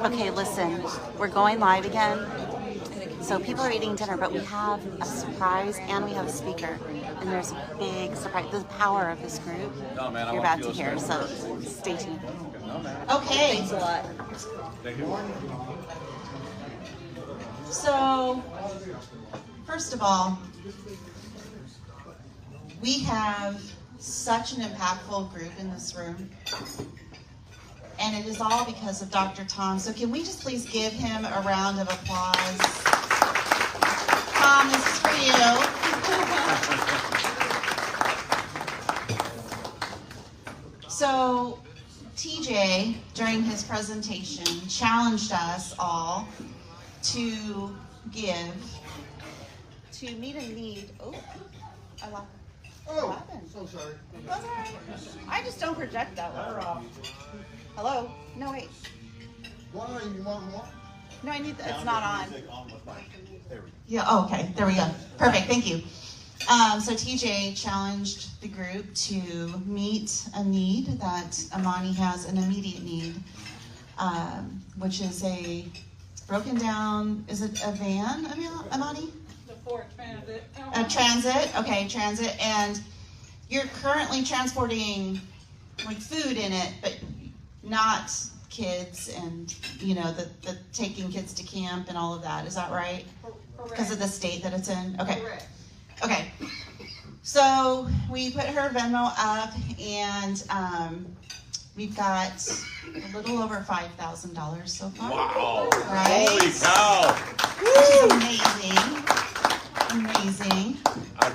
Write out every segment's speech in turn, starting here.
Okay, listen, we're going live again. So people are eating dinner, but we have a surprise and we have a speaker. And there's a big surprise. The power of this group, you're about to hear, so stay tuned. Okay. Thanks a lot. Thank you. So, first of all, we have such an impactful group in this room. And it is all because of Dr. Tom. So can we just please give him a round of applause? Tom, this is for you. So TJ, during his presentation, challenged us all to give, to meet a need. Oh, I lost it. Oh, so sorry. That's all right. I just don't project that well. Hello? No, wait. Why? You want more? No, I need, it's not on. Yeah, oh, okay, there we go. Perfect, thank you. So TJ challenged the group to meet a need that Amani has, an immediate need, which is a broken down, is it a van, Amani? The Ford Transit. A transit, okay, transit, and you're currently transporting like food in it, but not kids and, you know, the taking kids to camp and all of that, is that right? Because of the state that it's in? Okay. Correct. Okay. So we put her Venmo up and we've got a little over $5,000 so far. Wow. Right? Holy cow. Which is amazing. Amazing.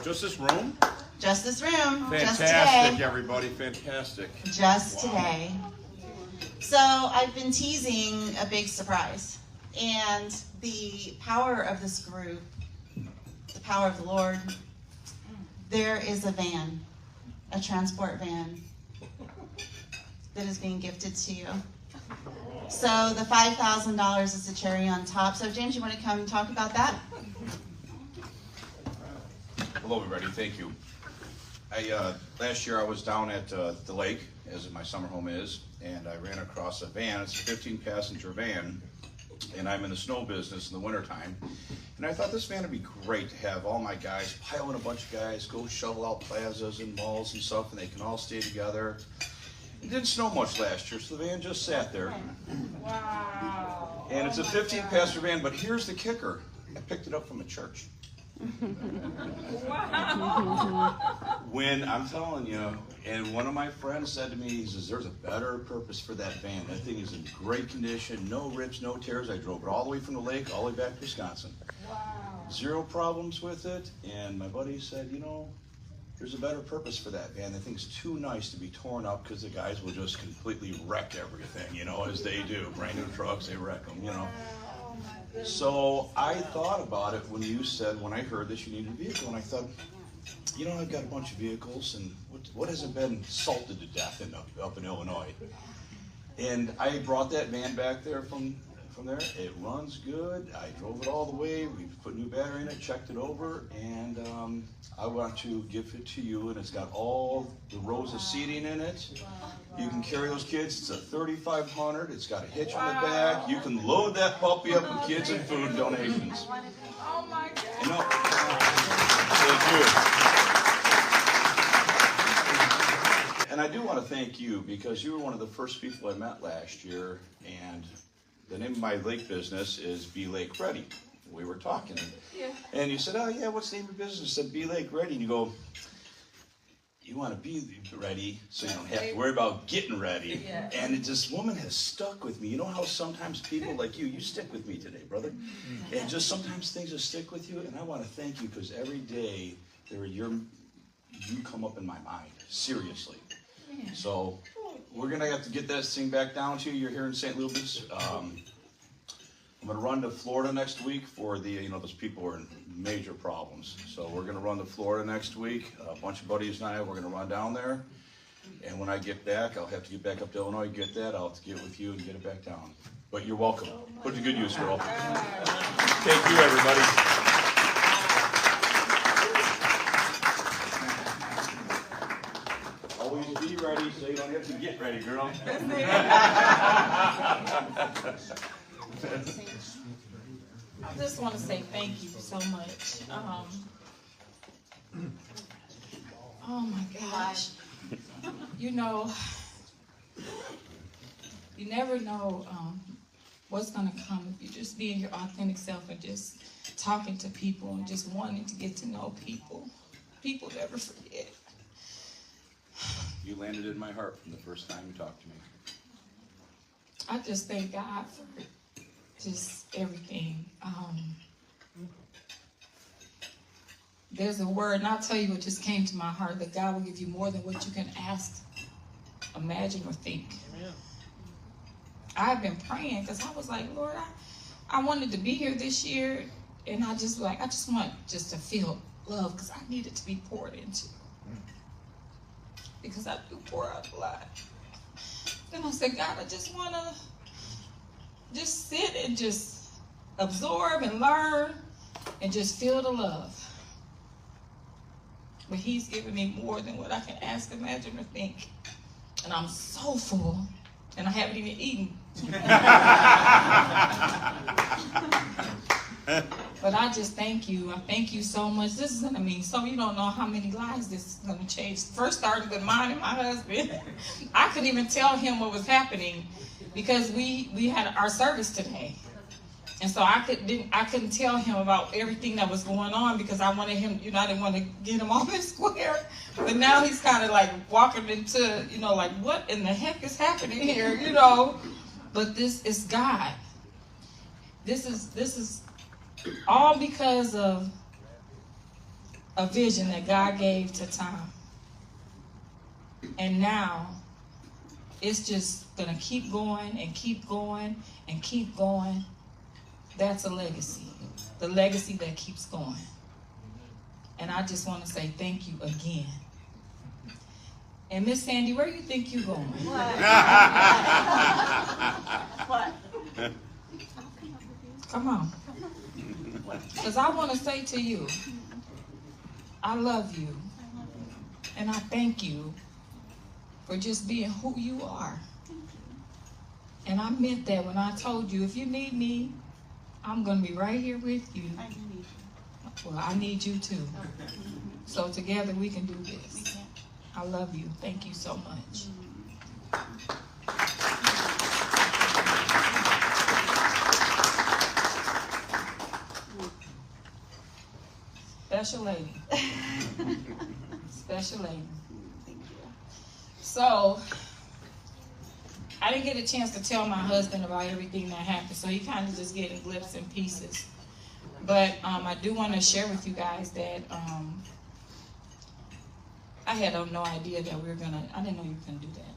Just this room? Just this room. Just Fantastic, today. everybody. Fantastic. Just today. So I've been teasing a big surprise. And the power of this group, the power of the Lord, there is a van, a transport van that is being gifted to you. So the $5,000 is the cherry on top. So James, you want to come and talk about that? Hello, everybody. Thank you. Last year I was down at the lake, as my summer home is, and I ran across a van. It's a 15-passenger van, and I'm in the snow business in the wintertime. And I thought this van would be great to have all my guys, pile in a bunch of guys, go shovel out plazas and malls and stuff, and they can all stay together. It didn't snow much last year, so the van just sat there. Wow. And it's a 15-passenger van, but here's the kicker. I picked it up from a church. Wow. When, I'm telling you, and one of my friends said to me, he says, there's a better purpose for that van. That thing is in great condition, no rips, no tears. I drove it all the way from the lake, all the way back to Wisconsin. Wow. Zero problems with it, and my buddy said, you know, there's a better purpose for that van. That thing's too nice to be torn up because the guys will just completely wreck everything, you know, as they do. Brand new trucks, they wreck them, you know. So I thought about it when you said, when I heard this, you needed a vehicle, and I thought, you know, I've got a bunch of vehicles, and what hasn't been salted to death up in Illinois? And I brought that van back there from there. It runs good. I drove it all the way. We put new battery in it, checked it over, and I want to give it to you, and it's got all the rows of seating in it. You can carry those kids. It's a 3,500. It's got a hitch on the back. You can load that puppy up with kids and food donations. Oh my God. You know, thank you. And I do want to thank you because you were one of the first people I met last year, and the name of my lake business is Be Lake Ready. We were talking, and you said, oh yeah, what's the name of your business? I said, Be Lake Ready. And you go, you want to be ready so you don't have to worry about getting ready. Yeah. And this woman has stuck with me. You know how sometimes people like you stick with me today, brother. And just sometimes things just stick with you. And I want to thank you because every day you come up in my mind, seriously. So we're going to have to get this thing back down to you. You're here in St. Louis. I'm going to run to Florida next week for those people who are in major problems. So we're going to run to Florida next week. A bunch of buddies and I, we're going to run down there. And when I get back, I'll have to get back up to Illinois, get that. I'll have to get with you and get it back down. But you're welcome. Put it to good use, girl. Thank you, everybody. Always be ready so you don't have Get ready, girl. I just want to say thank you so much. Oh my gosh. You know, you never know what's going to come if you just being your authentic self and just talking to people and just wanting to get to know people. People never forget. You landed in my heart from the first time you talked to me. I just thank God for just everything. There's a word, and I'll tell you what just came to my heart, that God will give you more than what you can ask, imagine, or think. Amen. I've been praying because I was like, Lord, I wanted to be here this year, and I just want just to feel love because I need it to be poured into. Because I do pour out a lot. Then I said, God, I just want to just sit and just absorb and learn and just feel the love. But He's given me more than what I can ask, imagine, or think. And I'm so full, and I haven't even eaten. But I just thank you. I thank you so much. This is going to mean so you don't know how many lives this is going to change. First started with mine and my husband. I couldn't even tell him what was happening because we had our service today. And so I couldn't tell him about everything that was going on because I wanted him, I didn't want to get him off his square. But now he's kind of like walking into, like, what in the heck is happening here, But this is God. This is all because of a vision that God gave to Tom. And now it's just going to keep going and keep going and keep going. That's a legacy. The legacy that keeps going. And I just want to say thank you again. And Miss Sandy, where do you think you're going? What? Come on. Because I want to say to you, I love you. And I thank you for just being who you are. And I meant that when I told you, if you need me, I'm going to be right here with you. I do need you. Well, I need you too. So together we can do this. I love you. Thank you so much. Special lady. Special lady. Thank you. So, I didn't get a chance to tell my husband about everything that happened, so he kind of just getting glimpses and pieces. But I do want to share with you guys that I had no idea that I didn't know you were going to do that.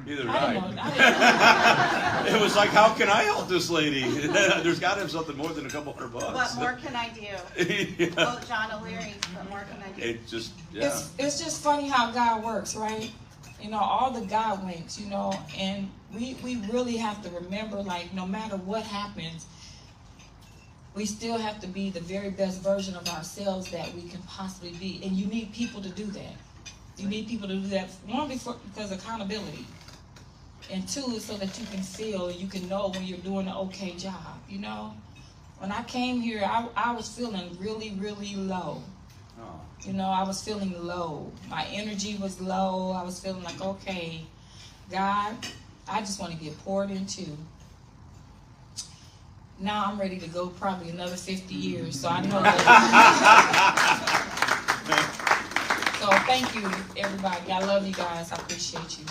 Neither did I didn't know. It was like, how can I help this lady? There's got to have something more than a couple $100. What more can I do? Yeah. Oh, John O'Leary, what more can I do? It just, yeah. It's just funny how God works, right? All the God winks, and we really have to remember, like, no matter what happens, we still have to be the very best version of ourselves that we can possibly be. And you need people to do that. You need people to do that, one, because accountability. And two, is so that you can feel and you can know when you're doing an okay job, When I came here, I was feeling really, really low. Oh. I was feeling low. My energy was low. I was feeling like, okay, God, I just want to get poured into. Now I'm ready to go probably another 50 years, so I know that. So thank you, everybody. I love you guys. I appreciate you.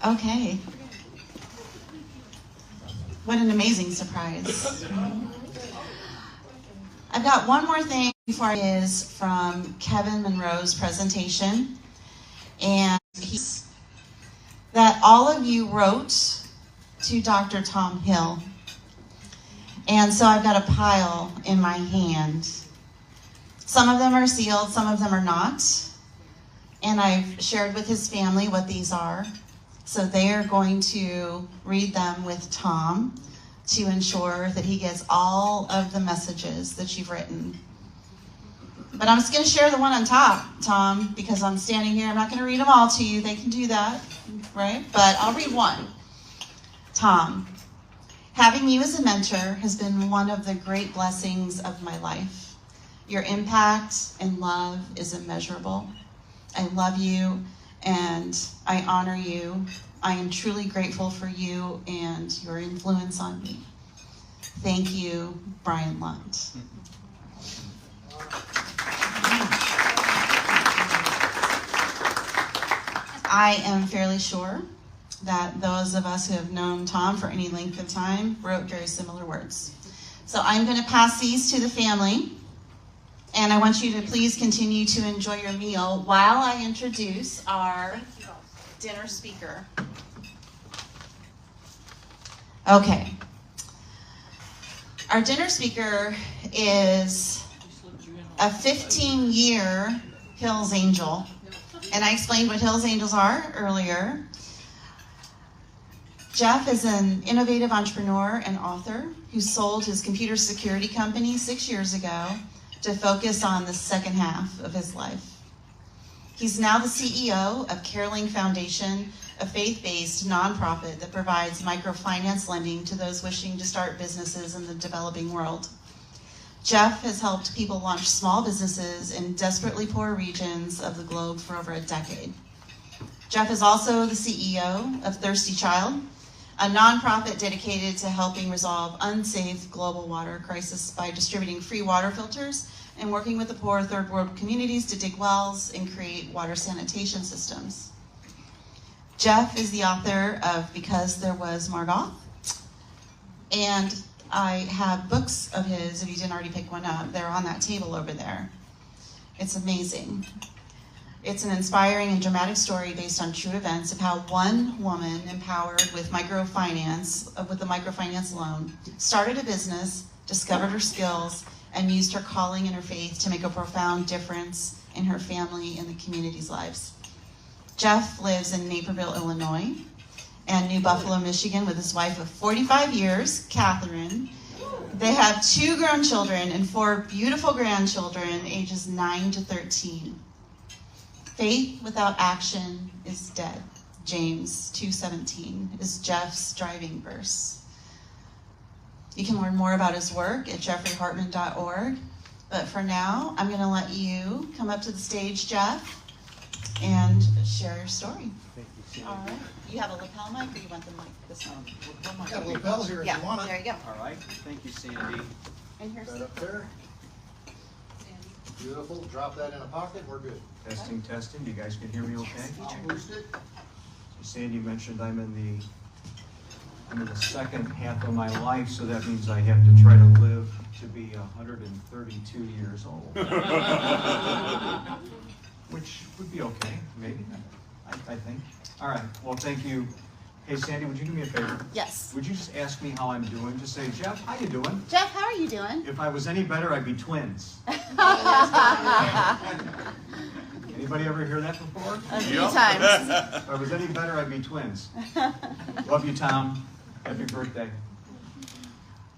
Okay. What an amazing surprise. I've got one more thing before it is from Kevin Monroe's presentation. And he's that all of you wrote to Dr. Tom Hill. And so I've got a pile in my hand. Some of them are sealed, some of them are not. And I've shared with his family what these are. So they are going to read them with Tom to ensure that he gets all of the messages that you've written. But I'm just going to share the one on top, Tom, because I'm standing here. I'm not going to read them all to you. They can do that, right? But I'll read one. Tom, having you as a mentor has been one of the great blessings of my life. Your impact and love is immeasurable. I love you and I honor you. I am truly grateful for you and your influence on me. Thank you, Brian Lund. I am fairly sure that those of us who have known Tom for any length of time wrote very similar words. So I'm going to pass these to the family, and I want you to please continue to enjoy your meal while I introduce our dinner speaker. Okay. Our dinner speaker is a 15-year Hills Angel. And I explained what Hills Angels are earlier. Jeff is an innovative entrepreneur and author who sold his computer security company 6 years ago to focus on the second half of his life. He's now the CEO of CareLink Foundation, a faith-based nonprofit that provides microfinance lending to those wishing to start businesses in the developing world. Jeff has helped people launch small businesses in desperately poor regions of the globe for over a decade. Jeff is also the CEO of Thirsty Child, a nonprofit dedicated to helping resolve unsafe global water crisis by distributing free water filters and working with the poor third world communities to dig wells and create water sanitation systems. Jeff is the author of Because There Was Margoth, and I have books of his, if you didn't already pick one up. They're on that table over there. It's amazing. It's an inspiring and dramatic story based on true events of how one woman empowered with microfinance, with the microfinance loan, started a business, discovered her skills, and used her calling and her faith to make a profound difference in her family and the community's lives. Jeff lives in Naperville, Illinois, and New Buffalo, Michigan, with his wife of 45 years, Catherine. They have 2 grown children and 4 beautiful grandchildren, ages 9 to 13. Faith without action is dead. James 2:17 is Jeff's driving verse. You can learn more about his work at jeffreyhartman.org. But for now, I'm going to let you come up to the stage, Jeff, and share your story. Thank you, Sandy. All right. You have a lapel mic, or you want the mic this one? Got a lapel here if Yeah, you want it. there you go. All right, thank you, Sandy. And here's Right up there. Beautiful. Drop that in a pocket. We're good. Testing, testing. You guys can hear me okay? I'll boost it. Sandy mentioned I'm in the second half of my life, so that means I have to try to live to be 132 years old. Which would be okay, maybe, I think. All right, well, thank you. Hey, Sandy, would you do me a favor? Yes. Would you just ask me how I'm doing? Just say, Jeff, how you doing? Jeff, how are you doing? If I was any better, I'd be twins. Anybody ever hear that before? A few times. If I was any better, I'd be twins. Love you, Tom. Happy birthday.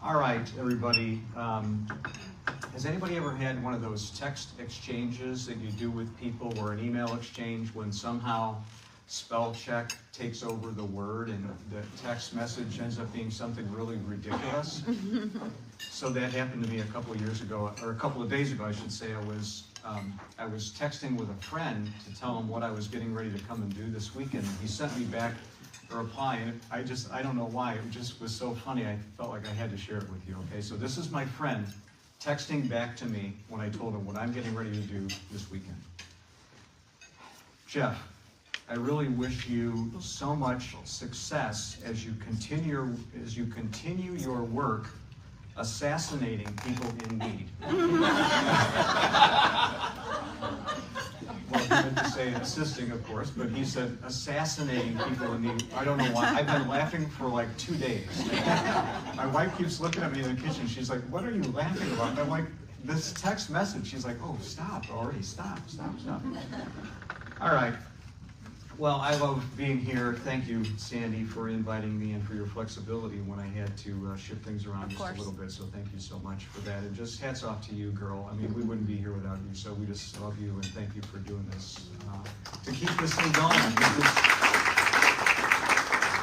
All right, everybody. Has anybody ever had one of those text exchanges that you do with people, or an email exchange, when somehow spell check takes over the word and the text message ends up being something really ridiculous? So that happened to me a couple of years ago, or a couple of days ago, I should say. I was texting with a friend to tell him what I was getting ready to come and do this weekend. He sent me back a reply, and I don't know why, it just was so funny, I felt like I had to share it with you, okay? So this is my friend texting back to me when I told him what I'm getting ready to do this weekend. Jeff, I really wish you so much success as you continue your work assassinating people in need. Well, he meant to say assisting, of course, but he said assassinating people in need. I don't know why. I've been laughing for like 2 days. My wife keeps looking at me in the kitchen. She's like, what are you laughing about? And I'm like, this text message. She's like, oh, stop already. Stop. All right. Well, I love being here. Thank you, Sandy, for inviting me and for your flexibility when I had to shift things around just a little bit. So thank you so much for that. And just hats off to you, girl. I mean, we wouldn't be here without you. So we just love you and thank you for doing this to keep this thing going.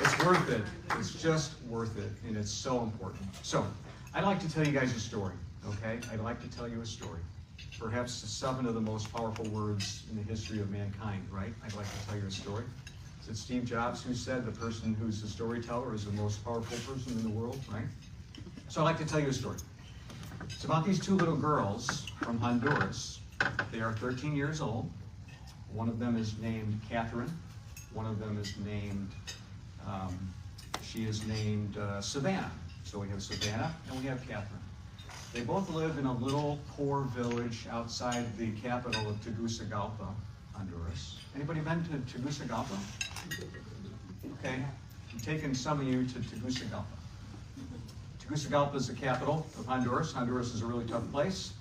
It's worth it. It's just worth it, and it's so important. So I'd like to tell you guys a story. Okay, I'd like to tell you a story. Perhaps 7 of the most powerful words in the history of mankind, right? I'd like to tell you a story. Is it Steve Jobs who said the person who's the storyteller is the most powerful person in the world, right? So I'd like to tell you a story. It's about these 2 little girls from Honduras. They are 13 years old. One of them is named Catherine. One of them is named, she is named Savannah. So we have Savannah and we have Catherine. They both live in a little poor village outside the capital of Tegucigalpa, Honduras. Anybody been to Tegucigalpa? Okay, I'm taking some of you to Tegucigalpa. Tegucigalpa is the capital of Honduras. Honduras is a really tough place.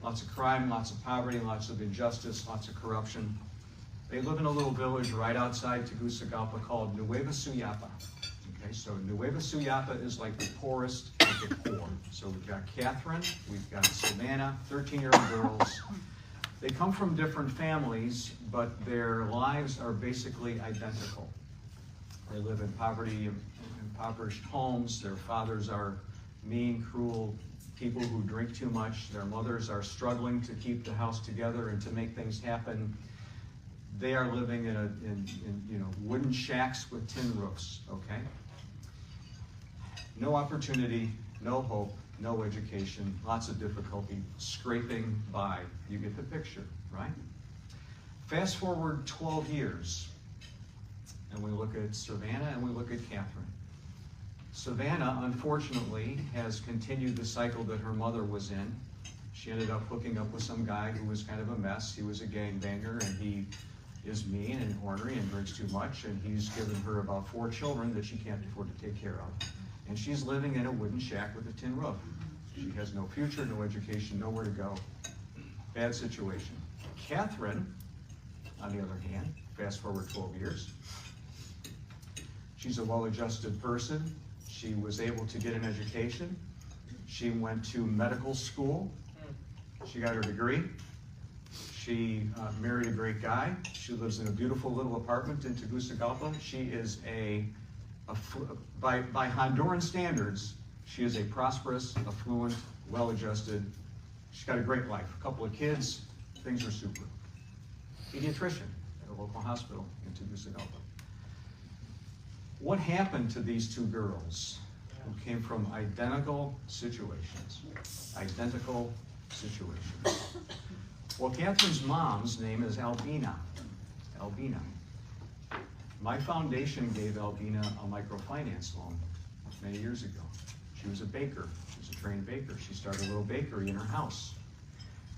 Lots of crime, lots of poverty, lots of injustice, lots of corruption. They live in a little village right outside Tegucigalpa called Nueva Suyapa. Okay, so Nueva Suyapa is like the poorest of the poor. So we've got Catherine, we've got Savannah, 13-year-old girls. They come from different families, but their lives are basically identical. They live in poverty, impoverished homes. Their fathers are mean, cruel people who drink too much. Their mothers are struggling to keep the house together and to make things happen. They are living in wooden shacks with tin roofs, okay? No opportunity, no hope, no education, lots of difficulty, scraping by. You get the picture, right? Fast forward 12 years, and we look at Savannah and we look at Catherine. Savannah, unfortunately, has continued the cycle that her mother was in. She ended up hooking up with some guy who was kind of a mess. He was a gangbanger, and he is mean and ornery and drinks too much, and he's given her about 4 children that she can't afford to take care of. And she's living in a wooden shack with a tin roof. She has no future, no education, nowhere to go. Bad situation. Catherine, on the other hand, fast forward 12 years, she's a well-adjusted person. She was able to get an education. She went to medical school. She got her degree. She married a great guy. She lives in a beautiful little apartment in Tegucigalpa. She is by Honduran standards, she is a prosperous, affluent, well-adjusted. She's got a great life. A couple of kids, things are super. Pediatrician at a local hospital in Tegucigalpa. What happened to these 2 girls who came from identical situations? Identical situations. Well, Catherine's mom's name is Albina. Albina. My foundation gave Albina a microfinance loan many years ago. She was a baker. She was a trained baker. She started a little bakery in her house.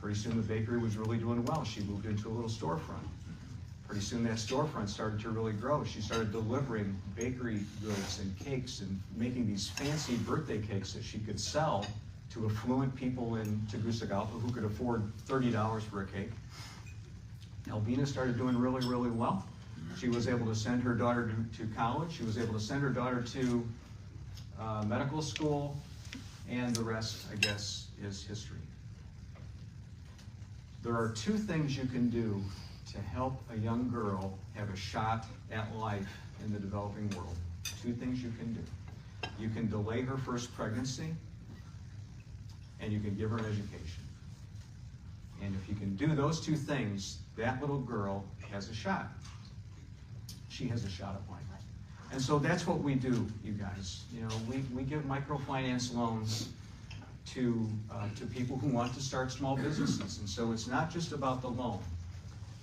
Pretty soon the bakery was really doing well. She moved into a little storefront. Pretty soon that storefront started to really grow. She started delivering bakery goods and cakes and making these fancy birthday cakes that she could sell to affluent people in Tegucigalpa who could afford $30 for a cake. Albina started doing really, really well. She was able to send her daughter to college. She was able to send her daughter to medical school, and the rest, I guess, is history. There are 2 things you can do to help a young girl have a shot at life in the developing world. 2 things you can do. You can delay her first pregnancy, and you can give her an education. And if you can do those 2 things, that little girl has a shot. She has a shot at life. And so that's what we do, you guys. You know, we give microfinance loans to people who want to start small businesses. And so it's not just about the loan.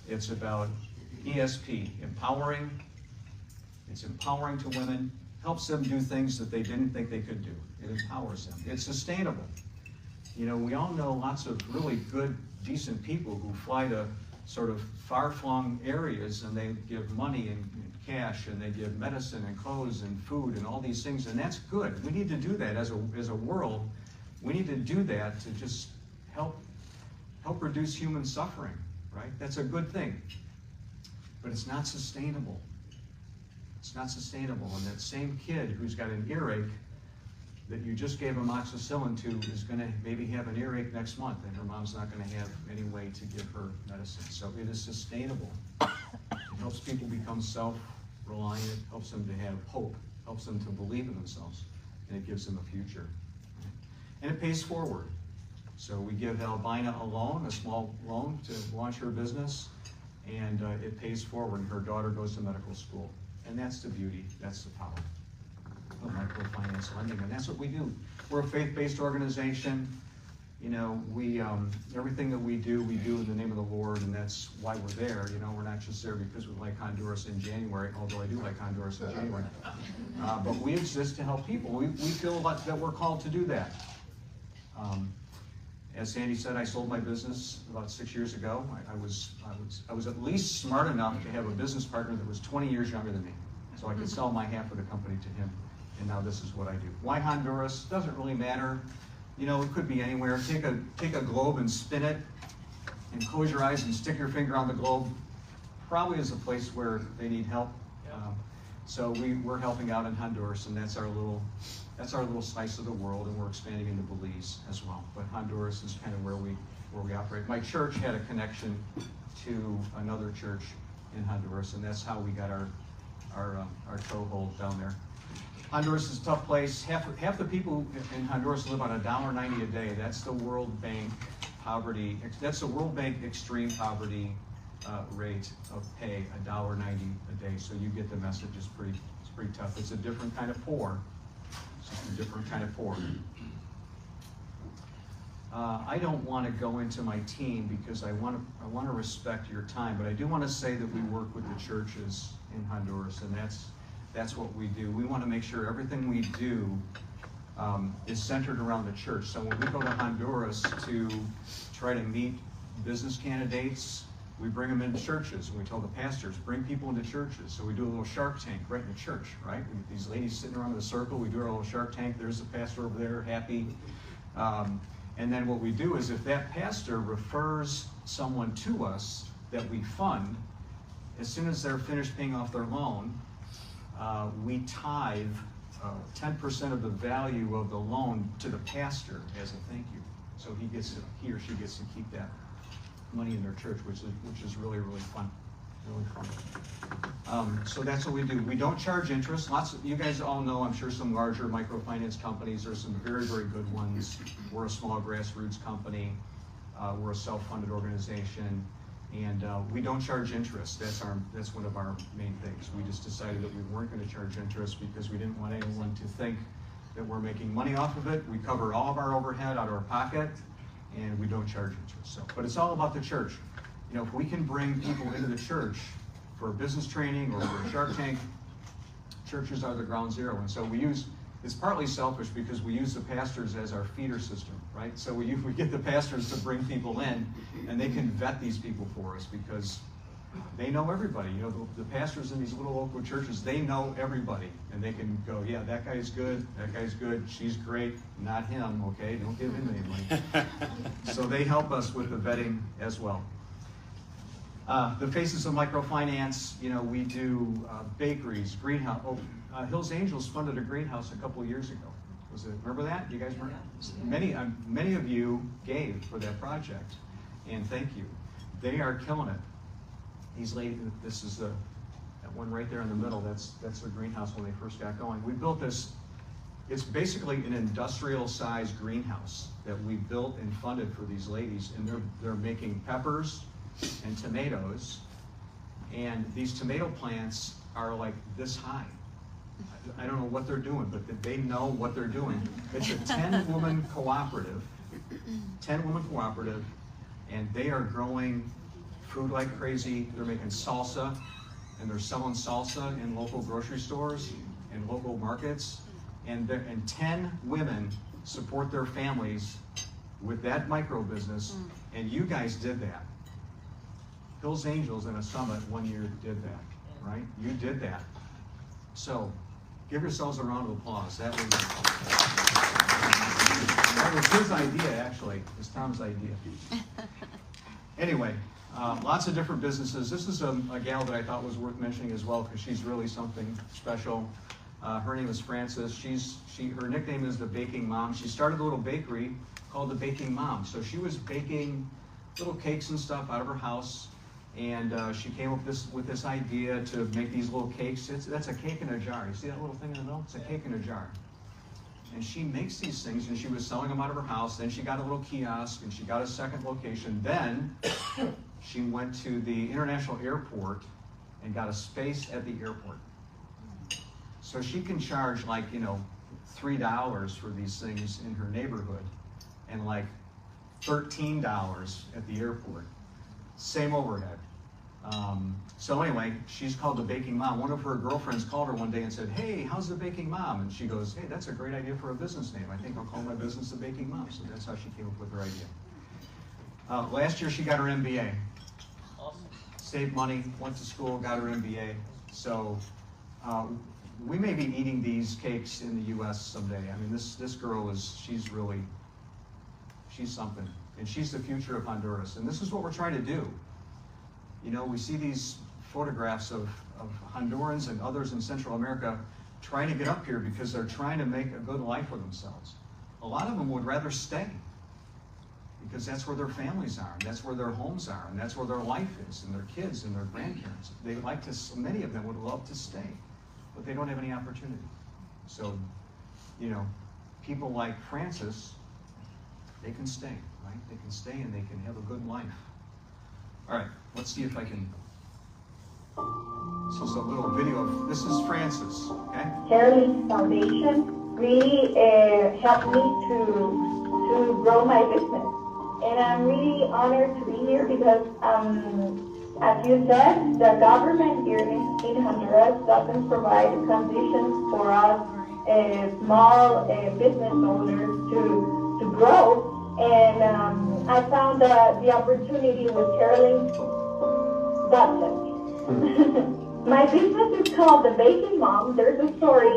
It's about ESP, empowering. It's empowering to women, helps them do things that they didn't think they could do. It empowers them. It's sustainable. You know, we all know lots of really good, decent people who fly to sort of far-flung areas, and they give money and cash, and they give medicine and clothes and food and all these things, and that's good. We need to do that as a world. We need to do that to just help reduce human suffering, right? That's a good thing. but it's not sustainable. It's not sustainable. And that same kid who's got an earache that you just gave amoxicillin to is going to maybe have an earache next month, and her mom's not going to have any way to give her medicine. So it is sustainable. It helps people become self-reliant, helps them to have hope, helps them to believe in themselves, and it gives them a future. And it pays forward. So we give Albina a loan, a small loan, to launch her business, and it pays forward, and her daughter goes to medical school. And that's the beauty, that's the power of microfinance lending, and that's what we do. We're a faith-based organization. You know, we everything that we do in the name of the Lord, and that's why we're there. You know, we're not just there because we like Honduras in January, although I do like Honduras in January. But we exist to help people. We feel that we're called to do that. As Sandy said, I sold my business about 6 years ago. I was at least smart enough to have a business partner that was 20 years younger than me, so I could sell my half of the company to him. And now this is what I do. Why Honduras? Doesn't really matter. You know, it could be anywhere. Take a globe and spin it, and close your eyes and stick your finger on the globe. Probably is a place where they need help. So we're helping out in Honduras, and that's our little slice of the world, and we're expanding into Belize as well. But Honduras is kind of where we operate. My church had a connection to another church in Honduras, and that's how we got our toehold down there. Honduras is a tough place. Half the people in Honduras live on $1.90 a day. That's the World Bank poverty. That's the World Bank extreme poverty rate of pay, $1.90 a day. So you get the message. It's pretty tough. It's a different kind of poor. It's a different kind of poor. I don't want to go into my team because I want to respect your time, but I do want to say that we work with the churches in Honduras, and that's what we do. We want to make sure everything we do is centered around the church. So when we go to Honduras to try to meet business candidates, we bring them into churches, and we tell the pastors, bring people into churches. So we do a little Shark Tank right in the church, right? We get these ladies sitting around in a circle. We do our little Shark Tank. There's the pastor over there, happy. And then what we do is if that pastor refers someone to us that we fund, as soon as they're finished paying off their loan, we tithe 10% of the value of the loan to the pastor as a thank you. So he or she gets to keep that money in their church, which is really, really fun. Really fun. So that's what we do. We don't charge interest. You guys all know, I'm sure, some larger microfinance companies. There's some very, very good ones. We're a small grassroots company. We're a self-funded organization. And we don't charge interest. That's one of our main things. We just decided that we weren't going to charge interest because we didn't want anyone to think that we're making money off of it. We cover all of our overhead out of our pocket, and we don't charge interest. But it's all about the church. You know, if we can bring people into the church for business training or for a Shark Tank, churches are the ground zero. And so it's partly selfish because we use the pastors as our feeder system, right? So we get the pastors to bring people in, and they can vet these people for us because they know everybody. You know, the pastors in these little local churches, they know everybody, and they can go, yeah, that guy's good, she's great, not him, okay? Don't give him any money. So they help us with the vetting as well. The Faces of Microfinance, you know, we do bakeries, greenhouse. Hills Angels funded a greenhouse a couple of years ago. Remember that? You guys remember? Many of you gave for that project, and thank you. They are killing it. These ladies, this is that one right there in the middle. That's their greenhouse when they first got going. We built this. It's basically an industrial-sized greenhouse that we built and funded for these ladies, and they're making peppers and tomatoes, and these tomato plants are like this high. I don't know what they're doing, but they know what they're doing. It's a 10-woman cooperative, and they are growing food like crazy. They're making salsa, and they're selling salsa in local grocery stores and local markets. And 10 women support their families with that micro business, and you guys did that. Hills Angels in a summit one year did that, right? You did that. So give yourselves a round of applause. That was his idea, actually. It was Tom's idea. Anyway, Lots of different businesses. This is a gal that I thought was worth mentioning as well because she's really something special. Her name is Frances. Her nickname is the Baking Mom. She started a little bakery called the Baking Mom. So she was baking little cakes and stuff out of her house, and she came up with this idea to make these little cakes. That's a cake in a jar. You see that little thing in the middle? It's a cake in a jar. And she makes these things, and she was selling them out of her house. Then she got a little kiosk, and she got a second location. Then she went to the international airport and got a space at the airport. So she can charge like, $3 for these things in her neighborhood, and like $13 at the airport. Same overhead. So anyway, she's called the Baking Mom. One of her girlfriends called her one day and said, "Hey, how's the Baking Mom?" And she goes, "Hey, that's a great idea for a business name. I think I'll call my business the Baking Mom." So that's how she came up with her idea. Last year she got her MBA. Saved money, went to school, got her MBA. So we may be eating these cakes in the U.S. someday. I mean, this girl she's something. And she's the future of Honduras. And this is what we're trying to do. We see these photographs of Hondurans and others in Central America trying to get up here because they're trying to make a good life for themselves. A lot of them would rather stay because that's where their families are, and that's where their homes are, and that's where their life is, and their kids and their grandparents. Many of them would love to stay, but they don't have any opportunity. So, people like Frances, they can stay, right? They can stay and they can have a good life. All right, let's see if I can. This is a little video this is Frances, okay? CareLink Foundation really helped me to grow my business. And I'm really honored to be here because, as you said, the government here in Honduras doesn't provide conditions for us small business owners to grow. And I found the opportunity with CareLink. That's it. My business is called the Baking Mom. There's a story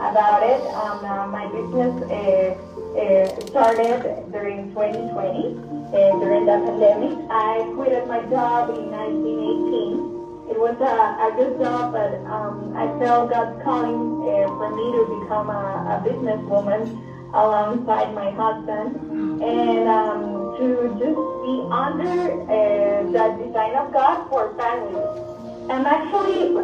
about it. My business started during 2020, during the pandemic. I quit my job in 1918. It was a good job, but I felt God's calling for me to become a businesswoman alongside my husband, and to just be under the design of God for families. I'm actually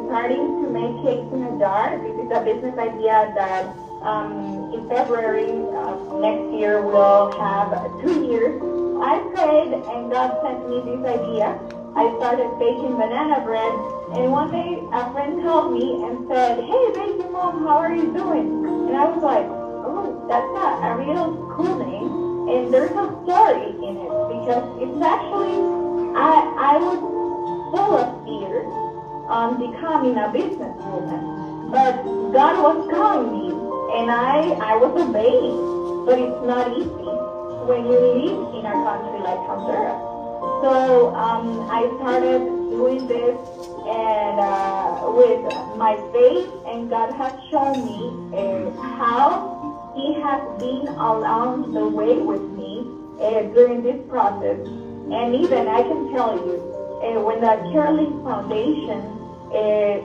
starting to make cakes in a jar. This is a business idea that in February next year we'll have 2 years. I prayed and God sent me this idea. I started baking banana bread, and one day a friend called me and said, "Hey, Baking Mom, how are you doing?" And I was like, "Oh, that's a real cool name." And there's a story in it because it's actually, I was full of fear on becoming a businesswoman, but God was calling me, and I was obeying. But it's not easy when you live in a country like Honduras. So I started doing this, and with my faith, and God has shown me how He has been along the way with me during this process. And even I can tell you, when the CareLink Foundation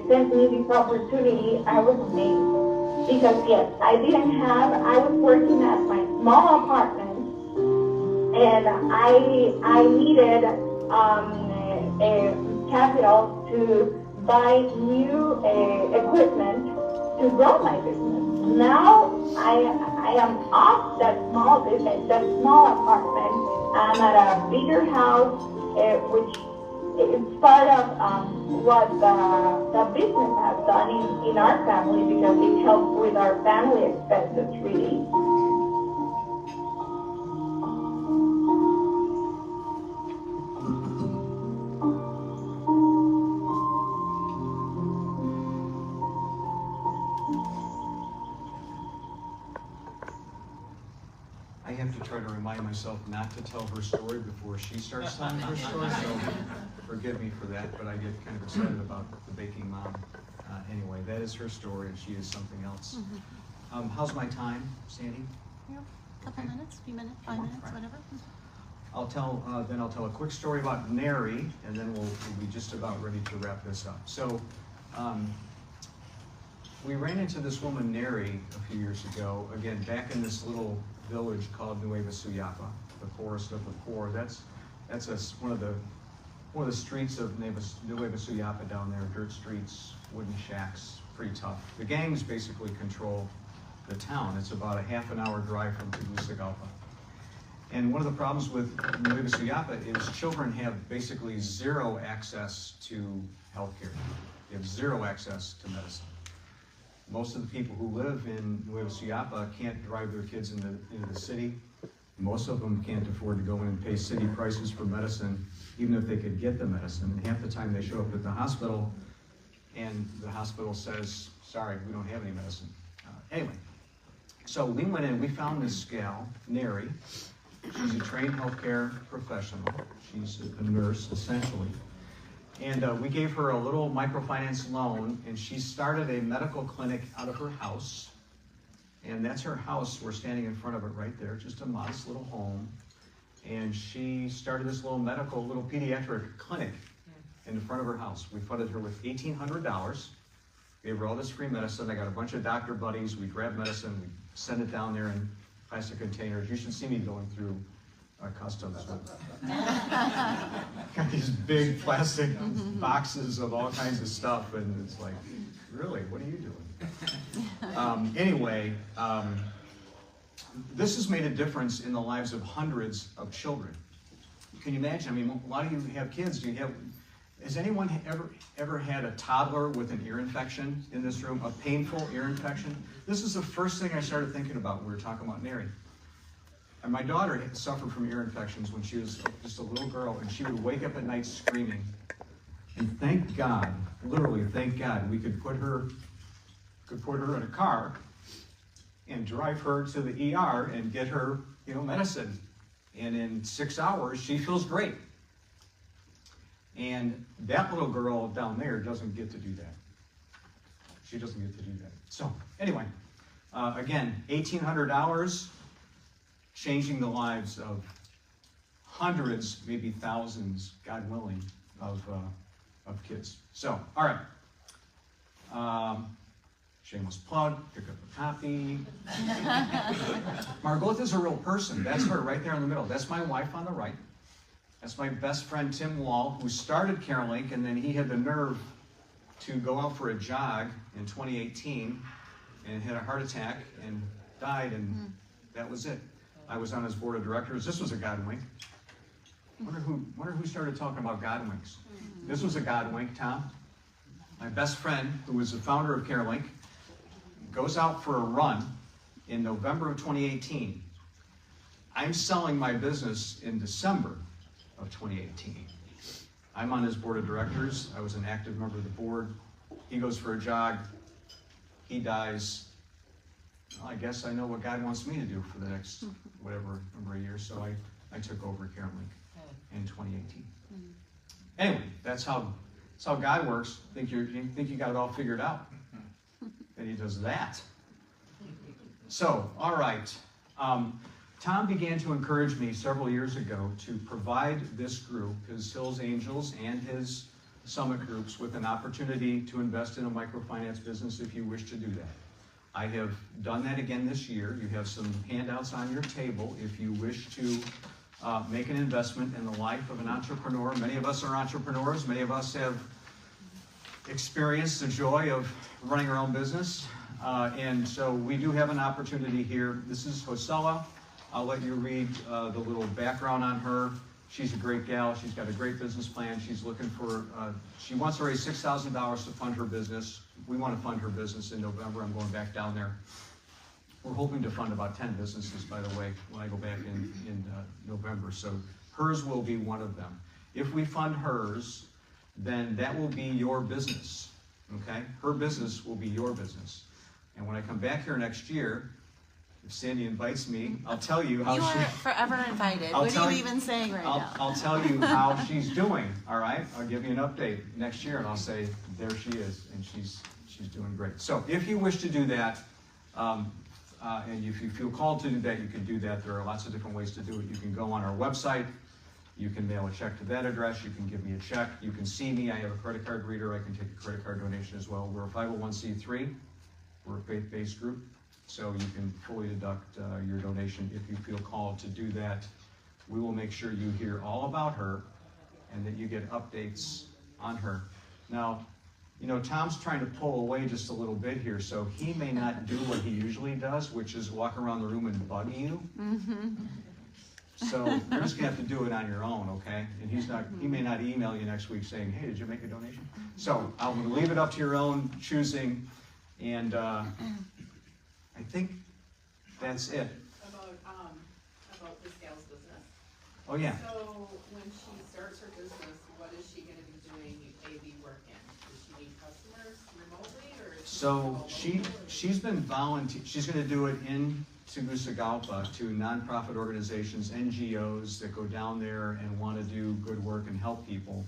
sent me this opportunity, I was amazed. Because yes, I was working at my small apartment, and I needed capital to buy new equipment to grow my business. Now I am off that small business, that small apartment. I'm at a bigger house, which is part of what the business has done in our family, because it helps with our family expenses, really. I have to try to remind myself not to tell her story before she starts telling her story, so forgive me for that, but I get kind of excited about the Baking Mom. Anyway, that is her story, and she is something else. How's my time, Sandy? A couple minutes, few minutes, 5 minutes, whatever. I'll tell a quick story about Neri, and then we'll be just about ready to wrap this up. So, we ran into this woman, Neri, a few years ago, again, back in this little village called Nueva Suyapa, the poorest of the poor. That's one of the streets of Nueva Suyapa down there, dirt streets, wooden shacks, pretty tough. The gangs basically control the town. It's about a half an hour drive from Tegucigalpa. And one of the problems with Nueva Suyapa is children have basically zero access to healthcare. They have zero access to medicine. Most of the people who live in Nueva Suyapa can't drive their kids into the city. Most of them can't afford to go in and pay city prices for medicine, even if they could get the medicine. And half the time they show up at the hospital, and the hospital says, sorry, we don't have any medicine. Anyway, so we went in, we found this gal, Neri. She's a trained healthcare professional. She's a nurse, essentially. And we gave her a little microfinance loan, and she started a medical clinic out of her house. And that's her house. We're standing in front of it right there, just a modest little home. And she started this little pediatric clinic in the front of her house. We funded her with $1,800. Gave her all this free medicine. I got a bunch of doctor buddies. We grab medicine, we send it down there in plastic containers. You should see me going through customs. Got these big plastic boxes of all kinds of stuff, and it's like, really, what are you doing? Anyway, this has made a difference in the lives of hundreds of children. Can you imagine? I mean, a lot of you have kids. Has anyone ever had a toddler with an ear infection in this room? A painful ear infection? This is the first thing I started thinking about when we were talking about Neri. And my daughter had suffered from ear infections when she was just a little girl, and she would wake up at night screaming. And thank God, literally thank God, we could put her in a car and drive her to the ER and get her, medicine. And in 6 hours, she feels great. And that little girl down there doesn't get to do that. She doesn't get to do that. So anyway, again, $1,800, changing the lives of hundreds, maybe thousands, God willing, of kids. So, all right. Shameless plug, pick up a copy. Margotha's a real person. That's her right there in the middle. That's my wife on the right. That's my best friend, Tim Wall, who started CareLink, and then he had the nerve to go out for a jog in 2018 and had a heart attack and died, and that was it. I was on his board of directors. This was a God wink. Wonder who started talking about God winks. This was a God wink, Tom. My best friend, who was the founder of CareLink, goes out for a run in November of 2018. I'm selling my business in December of 2018. I'm on his board of directors. I was an active member of the board. He goes for a jog. He dies. Well, I guess I know what God wants me to do for the next whatever number of years, so I took over CareLink in 2018. Anyway, that's how God works. You think you got it all figured out, and he does that. So, all right. Tom began to encourage me several years ago to provide this group, his Hills Angels and his Summit groups, with an opportunity to invest in a microfinance business if you wish to do that. I have done that again this year. You have some handouts on your table if you wish to make an investment in the life of an entrepreneur. Many of us are entrepreneurs. Many of us have experienced the joy of running our own business. And so we do have an opportunity here. This is Josela. I'll let you read the little background on her. She's a great gal. She's got a great business plan. She's looking for, she wants to raise $6,000 to fund her business. We want to fund her business in November. I'm going back down there. We're hoping to fund about 10 businesses, by the way, when I go back in November. So hers will be one of them. If we fund hers, then that will be your business, okay? Her business will be your business. And when I come back here next year, if Sandy invites me, I'll tell you how You are forever invited. What are you even saying right now? I'll tell you how she's doing, all right? I'll give you an update next year, and I'll say, there she is, and she's doing great. So if you wish to do that, and if you feel called to do that, you can do that. There are lots of different ways to do it. You can go on our website, You can mail a check to that address, you can give me a check, you can see me, I have a credit card reader, I can take a credit card donation as well. We're a 501c3, we're a faith-based group, so you can fully deduct your donation if you feel called to do that. We will make sure you hear all about her and that you get updates on her. Now, you know, Tom's trying to pull away just a little bit here, so he may not do what he usually does, which is walk around the room and bug you. So you're just gonna have to do it on your own, okay? And he may not email you next week saying, hey, did you make a donation? So I'm gonna leave it up to your own choosing, and I think that's it. About this gal's business. Oh, yeah. So when she starts her business, what is she gonna be doing AV work in? Does she need customers remotely, or is she So remote? she's been she's gonna do it in Tegucigalpa to nonprofit organizations, NGOs that go down there and want to do good work and help people.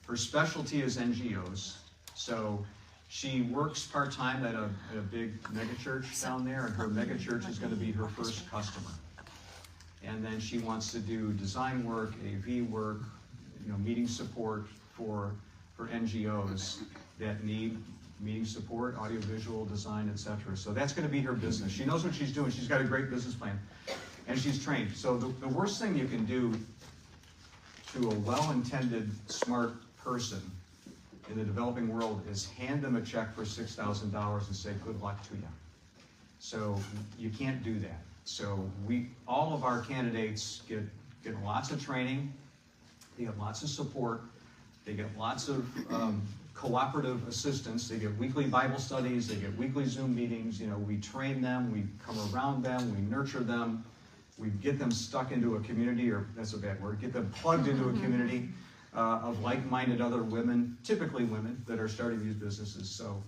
Her specialty is NGOs, so she works part-time at a big megachurch down there, and her megachurch is going to be her first customer. And then she wants to do design work, AV work, you know, meeting support for NGOs that need meeting support, audiovisual design, etc. So that's going to be her business. She knows what she's doing. She's got a great business plan, and she's trained. So the worst thing you can do to a well-intended, smart person in the developing world is hand them a check for $6,000 and say, good luck to you. So you can't do that. So all of our candidates get lots of training, they get lots of support, they get lots of cooperative assistance. They get weekly Bible studies, they get weekly Zoom meetings. You know, we train them, we come around them, we nurture them, we get them stuck into a community, or that's a bad word, get them plugged into a community of like-minded other women, typically women, that are starting these businesses. So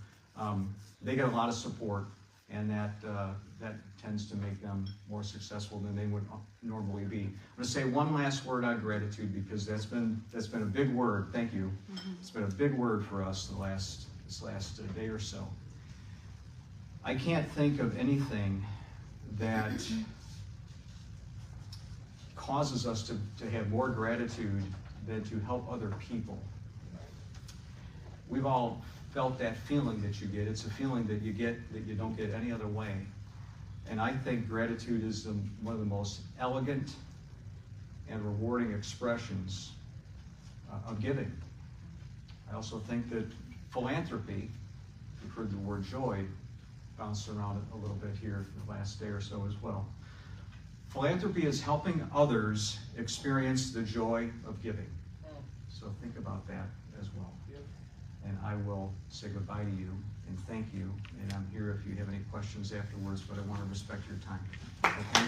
they get a lot of support, and that tends to make them more successful than they would normally be. I'm going to say one last word on gratitude, because that's been a big word. Thank you. It's been a big word for us this last day or so. I can't think of anything that causes us to have more gratitude than to help other people. We've all felt that feeling that you get. It's a feeling that you get that you don't get any other way. And I think gratitude is one of the most elegant and rewarding expressions of giving. I also think that philanthropy, you've heard the word joy bounce around a little bit here the last day or so as well. Philanthropy is helping others experience the joy of giving. So think about that as well. And I will say goodbye to you and thank you. And I'm here if you have any questions afterwards, but I want to respect your time. Okay?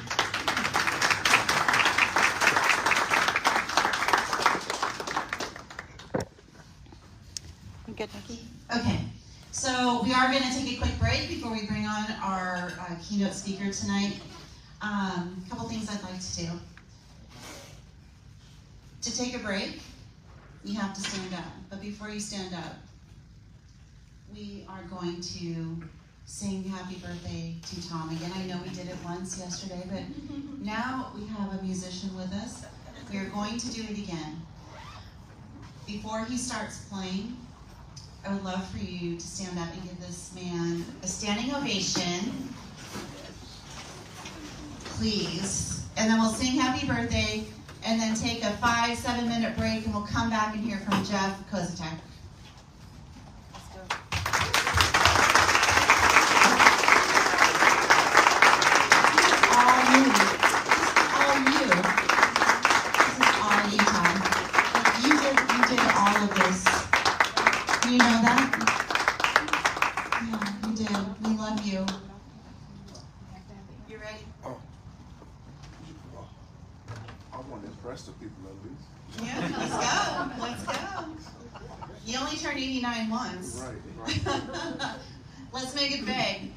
You good, Nikki? Okay, so we are going to take a quick break before we bring on our keynote speaker tonight. A couple things I'd like to do. To take a break, you have to stand up. But before you stand up, we are going to sing happy birthday to Tom again. I know we did it once yesterday, but now we have a musician with us. We are going to do it again. Before he starts playing, I would love for you to stand up and give this man a standing ovation, please. And then we'll sing happy birthday, and then take a 5-7 minute break, and we'll come back and hear from Jeff Kozatek. You know that? Yeah, you did. We love you. You ready? I want to impress the people at least. Yeah, let's go. You only turned 89 once. Right. Let's make it big.